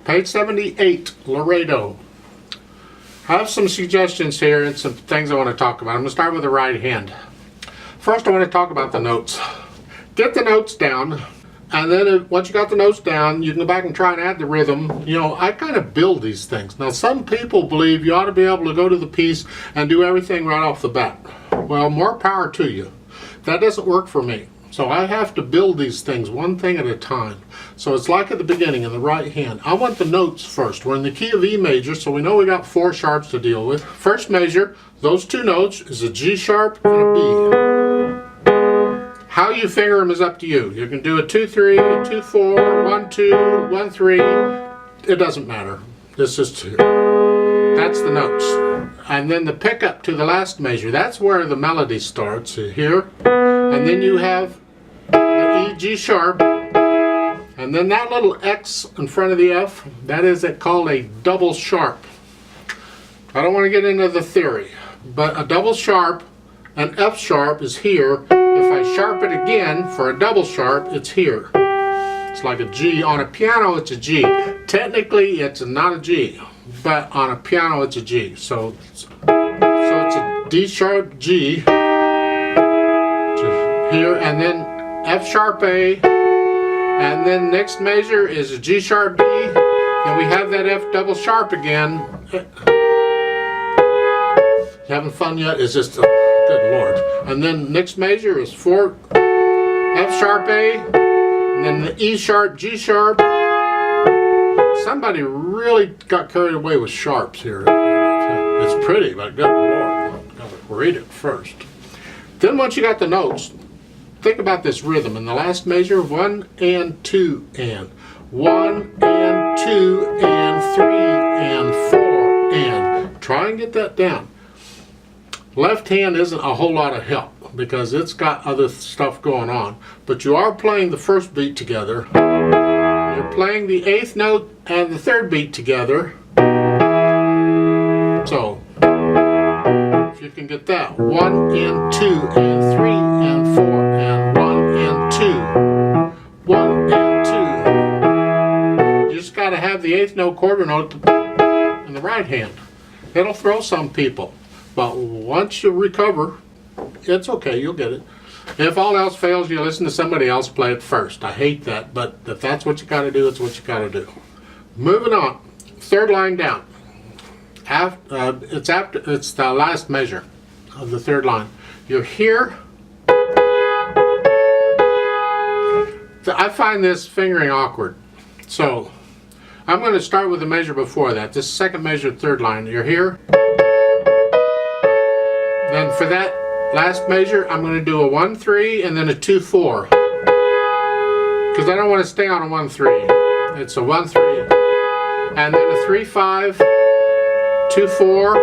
Page 78, Laredo. I have some suggestions here and some things I want to talk about. I'm going to start with the right hand. First, I want to talk about the notes. Get the notes down, and then once you got the notes down, you can go back and try and add the rhythm. You know, I kind of build these things. Now, some people believe you ought to be able to go to the piece and do everything right off the bat. Well, more power to you. That doesn't work for me. So I have to build these things one thing at a time. So it's like at the beginning in the right hand. I want the notes first. We're in the key of E major, so we know we got 4 sharps to deal with. First measure, those 2 notes is a G sharp and a B. How you finger them is up to you. You can do a 2-3, 2-4, 1-2, 1-3. It doesn't matter. This is 2. That's the notes. And then the pickup to the last measure, that's where the melody starts, here. And then you have the E, G sharp, and then that little X in front of the F, that is called a double sharp. I don't want to get into the theory, but a double sharp, an F sharp is here. If I sharp it again for a double sharp, it's here. It's like a G. On a piano, it's a G. Technically, it's not a G, but on a piano, it's a G. So it's a D sharp G here, and then F sharp A, and then next measure is a G sharp D, and we have that F double sharp again. You having fun yet? It's just, good Lord. And then next measure is 4 F sharp A, and then the E sharp, G sharp. Somebody really got carried away with sharps here. It's pretty, but good Lord, gotta read it first. Then once you got the notes, think about this rhythm. In the last measure, 1 and 2 and 1 and 2 and 3 and 4 and. Try and get that down. Left hand isn't a whole lot of help because it's got other stuff going on, but you are playing the first beat together. You're playing the 8th note and the 3rd beat together. So if you can get that, 1 and 2 and 3 and 4 and 1 and 2, 1 and 2. You just got to have the 8th note, quarter note in the right hand. It'll throw some people, but once you recover, it's okay, you'll get it. If all else fails, you listen to somebody else play it first. I hate that, but if that's what you got to do, it's what you got to do. Moving on, 3rd line down. It's the last measure of the 3rd line. You're here. I find this fingering awkward, so I'm going to start with the measure before that. This 2nd measure, 3rd line. You're here. Then for that last measure, I'm going to do a 1-3 and then a 2-4, because I don't want to stay on a 1-3. It's a 1-3 and then a 3-5, 2-4,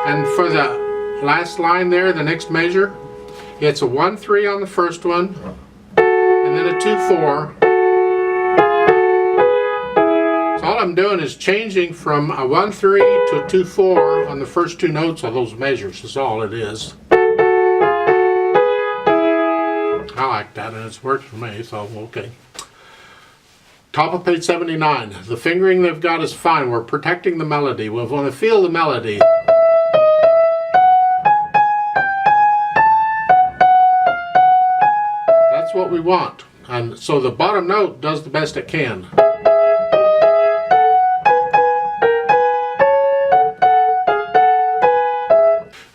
and for the last line there, the next measure, it's a 1-3 on the first one and then a 2-4. So all I'm doing is changing from a 1-3 to a 2-4 on the first 2 notes of those measures. That's all it is. I like that, and it's worked for me, so okay. Top of page 79. The fingering they've got is fine. We're protecting the melody. We want to feel the melody. That's what we want. And so the bottom note does the best it can.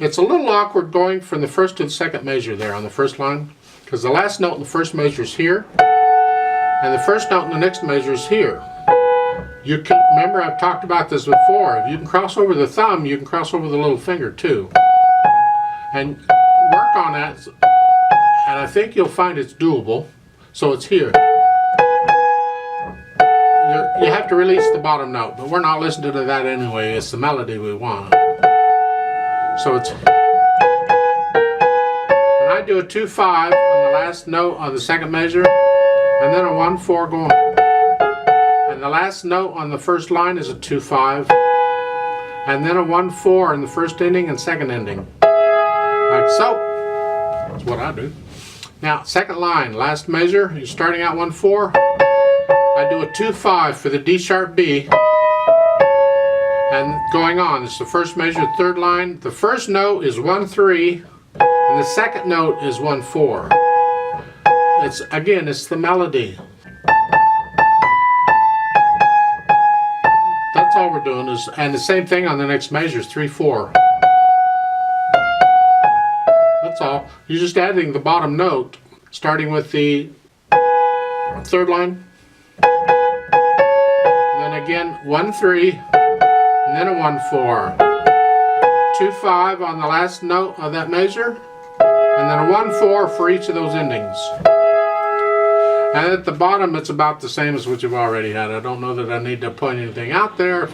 It's a little awkward going from the 1st to the 2nd measure there on the 1st line, because the last note in the 1st measure is here, and the 1st note in the next measure is here. You can remember, I've talked about this before. If you can cross over the thumb, you can cross over the little finger too, and work on that. And I think you'll find it's doable. So it's here. You have to release the bottom note, but we're not listening to that anyway. It's the melody we want. So it's, and I do a 2-5 on the last note on the 2nd measure, and then a 1-4 going. And the last note on the 1st line is a 2-5, and then a 1-4 in the 1st ending and 2nd ending. Like so. That's what I do. Now, 2nd line, last measure, you're starting out 1-4. I do a 2-5 for the D sharp B, And going on, it's the first measure, third line. The first note is 1-3, and the second note is 1-4. It's the melody. That's all we're doing and the same thing on the next measure is 3-4. That's all. You're just adding the bottom note, starting with the third line, and then again 1-3, and then a 1-4, 2-5 on the last note of that measure, and then a 1-4 for each of those endings. And at the bottom it's about the same as what you've already had. I don't know that I need to point anything out there.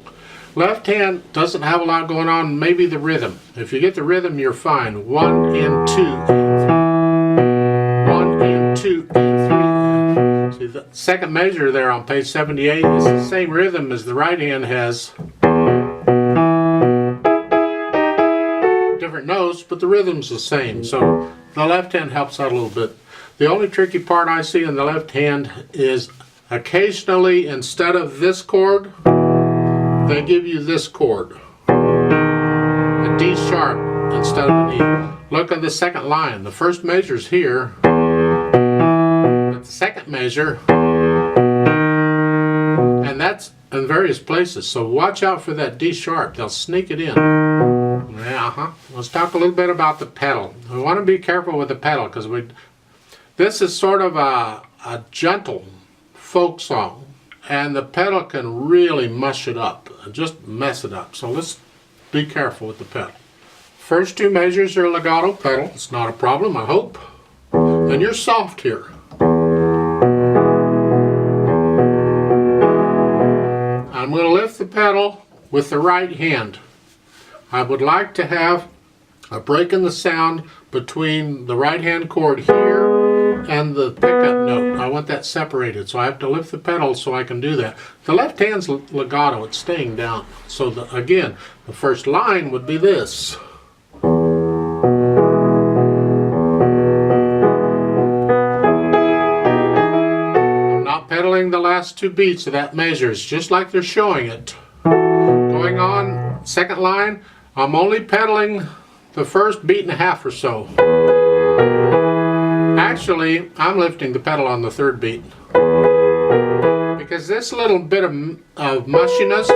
Left hand doesn't have a lot going on, maybe the rhythm. If you get the rhythm, you're fine. 1 and 2 and 3. 1 and 2 and 3. See, the second measure there on page 78 is the same rhythm as the right hand has. Different notes, but the rhythm's the same. So the left hand helps out a little bit. The only tricky part I see in the left hand is occasionally, instead of this chord, they give you this chord, a D sharp instead of an E. Look at the second line. The first measure's here, but the second measure, and that's in various places. So watch out for that D sharp. They'll sneak it in. Yeah, Let's talk a little bit about the pedal. We want to be careful with the pedal because this is sort of a gentle folk song. And the pedal can really mush it up, just mess it up. So let's be careful with the pedal. First two measures are legato pedal. It's not a problem, I hope. And you're soft here. I'm going to lift the pedal with the right hand. I would like to have a break in the sound between the right hand chord here and the pickup note. I want that separated, so I have to lift the pedal so I can do that. The left hand's legato, it's staying down. So again, the first line would be this. I'm not pedaling the last two beats of that measure. It's just like they're showing it. Going on, second line, I'm only pedaling the first beat and a half or so. Actually, I'm lifting the pedal on the third beat because this little bit of mushiness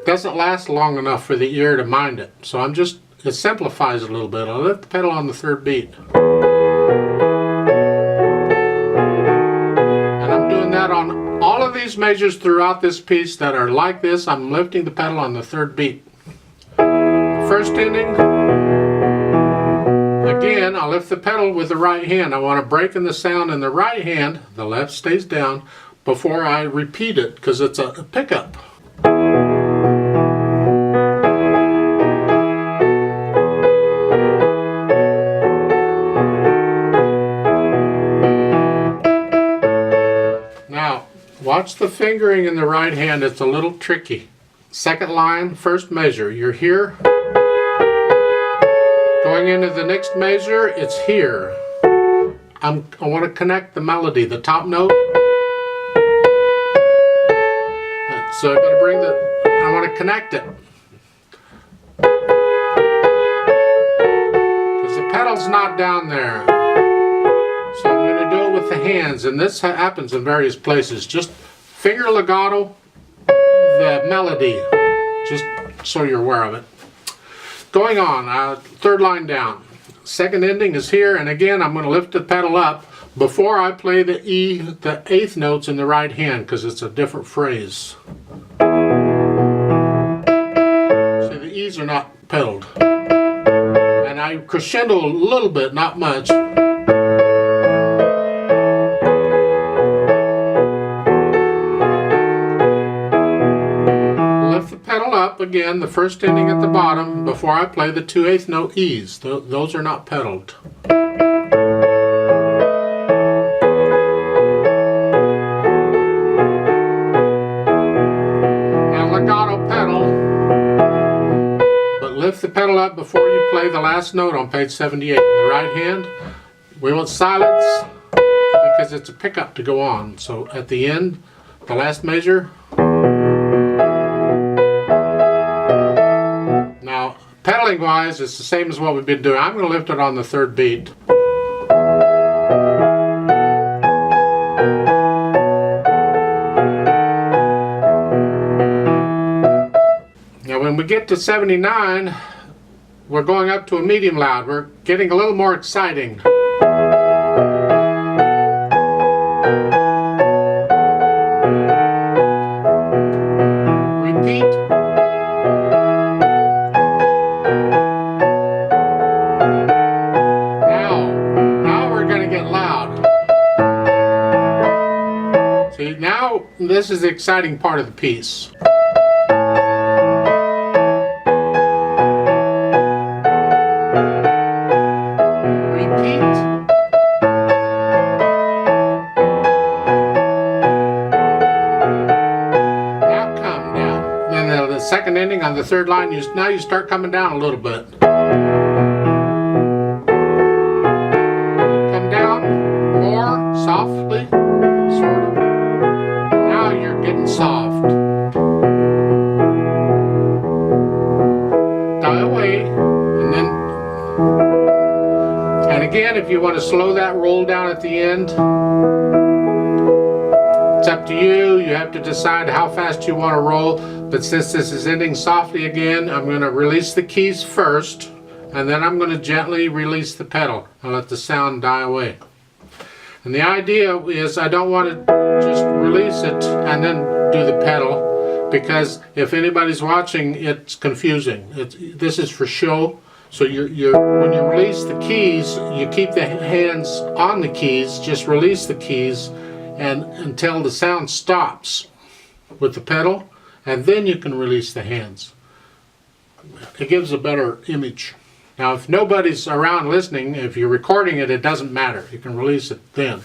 doesn't last long enough for the ear to mind it. So it simplifies it a little bit. I'll lift the pedal on the third beat. And I'm doing that on all of these measures throughout this piece that are like this. I'm lifting the pedal on the third beat. The first ending, again, I'll lift the pedal with the right hand. I want to break in the sound in the right hand, the left stays down, before I repeat it, because it's a pickup. Now, watch the fingering in the right hand, it's a little tricky. Second line, first measure, you're here. Going into the next measure, it's here. I want to connect the melody, the top note. So I want to connect it. Because the pedal's not down there. So I'm going to do it with the hands, and this happens in various places. Just finger legato the melody, just so you're aware of it. Going on, third line down. Second ending is here, and again I'm going to lift the pedal up before I play the E, the eighth notes in the right hand, because it's a different phrase. See, the E's are not pedaled. And I crescendo a little bit, not much. Again, the first ending at the bottom before I play the 2/8 note E's. Those are not pedaled. Now legato pedal, but lift the pedal up before you play the last note on page 78. In the right hand, we want silence because it's a pickup to go on. So at the end, the last measure, Pedaling wise, it's the same as what we've been doing. I'm going to lift it on the third beat. Now when we get to 79, we're going up to a medium loud. We're getting a little more exciting. Repeat. Now we're going to get loud. See, now this is the exciting part of the piece. Second ending on the third line, now you start coming down a little bit. Come down more softly, sort of. Now you're getting soft. Die away, and again, if you want to slow that roll down at the end, it's up to you. You have to decide how fast you want to roll. But since this is ending softly again, I'm going to release the keys first, and then I'm going to gently release the pedal and let the sound die away. And the idea is I don't want to just release it and then do the pedal, because if anybody's watching, it's confusing. This is for show. So when you release the keys, you keep the hands on the keys, just release the keys and until the sound stops with the pedal, and then you can release the hands. It gives a better image. Now if nobody's around listening, if you're recording it, it doesn't matter. You can release it then.